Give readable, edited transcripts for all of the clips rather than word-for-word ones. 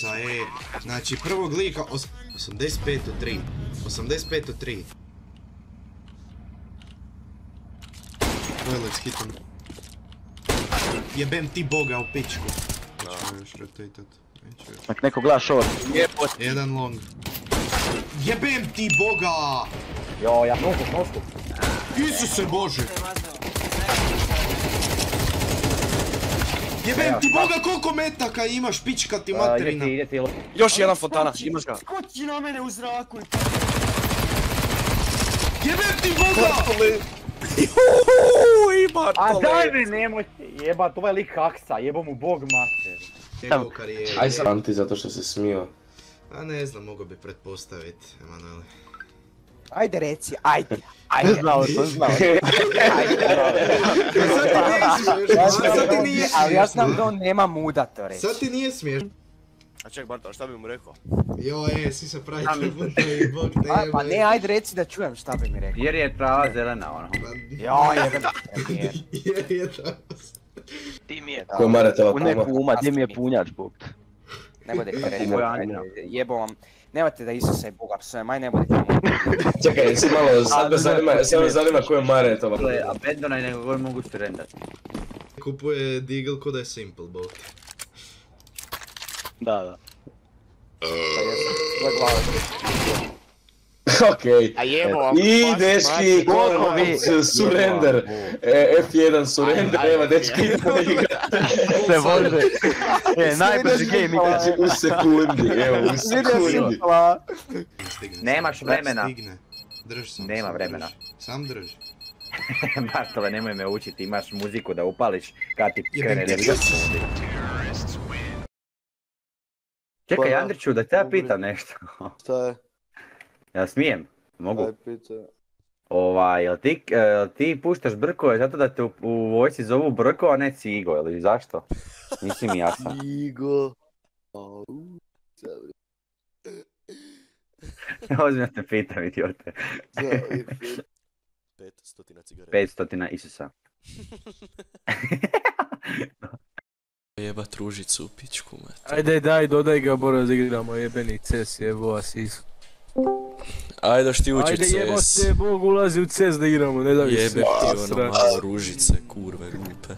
Isusa, Znači, prvog lika, 85-3. 85-3. Toilet hitom. Jebem ti boga u pičku. Nećemo još rotatat. Nek neko gleda short. Jedan long. Jebem ti boga! Jo, ja nostu. Isuse Bože! Jebem ti boga, koliko metaka imaš, pička ti materina! Ideti. Još jedan fontana, imaš ga. Skoči na mene u zraku. Jebem ti boga! Juuu, Bartole! A daj mi nemoj jebat, ovaj lik haksa, jebo mu bog mater. Njegov karijera. Aj sam anti zato što se smio. A ne znam, mogo bi pretpostavit, Emanuele. Ajde reci, ajde. Znao sam. Sad ti nije Ali ja znam smiješno. da on nema muda to reći. Sad ti nije smiješno. A ček Bartol, šta bi mu rekao? Jo, svi se pravi trbuta i bog te jebe. Pa ne, ajde reci da čujem šta bi mi rekao. Jer je trava zelena ono. Joj, jebem premijer. Jer je tako. Ti mi je. Ko Maretova U neku kuma. uma, gdje mi je punjač, bog. Ne budete reći, Ovo je Andrija. jebo vam. Nemojte da Isusa i Boga psujem, aj ne budete mi. Čekaj, si malo, sad me zanima ko je Maretova. A Bedona i nego mogu surrendat. Kupuje Deagle ko da je simple, bog. Da. Okej. A jebo vam. I dečki, Koliko vi? surrender. F1 surrender, evo dečki idemo igrati. Se može. Najbrži game ikad. Znači u sekundi, evo u sekundi. Nemaš vremena. Stigne. Drž sam. Nema sam vremena. drž. Sam drž. Bartole, nemoj me učiti, imaš muziku da upališ kad ti Jebem krene ti da Isus. Čekaj, Andriću, da te ja pitam nešto. Šta je? Ja smijem? Mogu? Aj pitaj. Jel ti puštaš brkove zato da te u vojsci zovu Brko, a ne Cigo, ili zašto? Nisi mi jasan. Igo. Ozbiljno te pitam, idiote. 500 cigareta. 500 Isusa. Jebat ružicu u pičku, mate. Ajde daj, dodaj ga, Boro, da igramo jebeni CES, jebo vas Isu. Ajde daš ti učiš Ajde jebo CS. se, Bog ulazi u CES da igramo, ne da mi se. Jebe ti ono malo ružice, kurve glupe.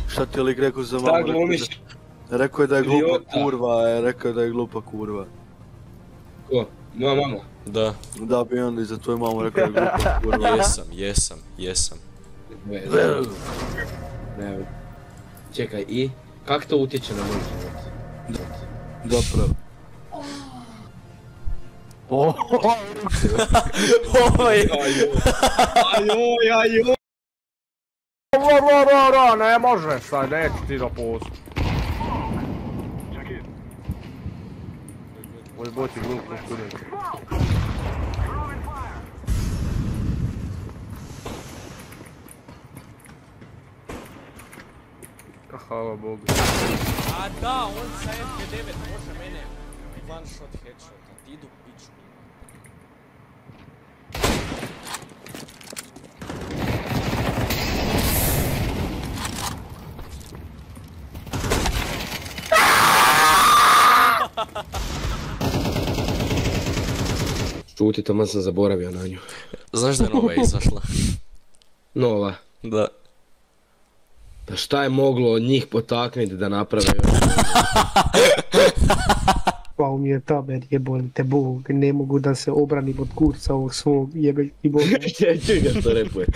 Šta ti je lik rekao za Šta mamu? glumiš? Rekao je da je glupa Idiota. kurva, rekao je da je glupa kurva. Ko? Moja mama? Da, Da bi onda i za tvoju mamu rekao da je glupa kurva. jesam. Ne. Čekaj, i? Kak to utječe na moj život? Zapravo. Ajoj. Ne može sad, neću ti da pusti. Ovo boti glupo student. Hvala Bogu. A da, on sa FP9 može mene one shot headshot, a ti idu piču. Šuti, tamo sam zaboravio na nju. Znaš da je nova izašla? Nova. Da. Pa šta je moglo od njih potaknuti da naprave još? Pao mi je taber, jeboli te Bog, ne mogu da se obranim od kurca ovog svog, jebeli ti Bog. Čekaj ga što repuje.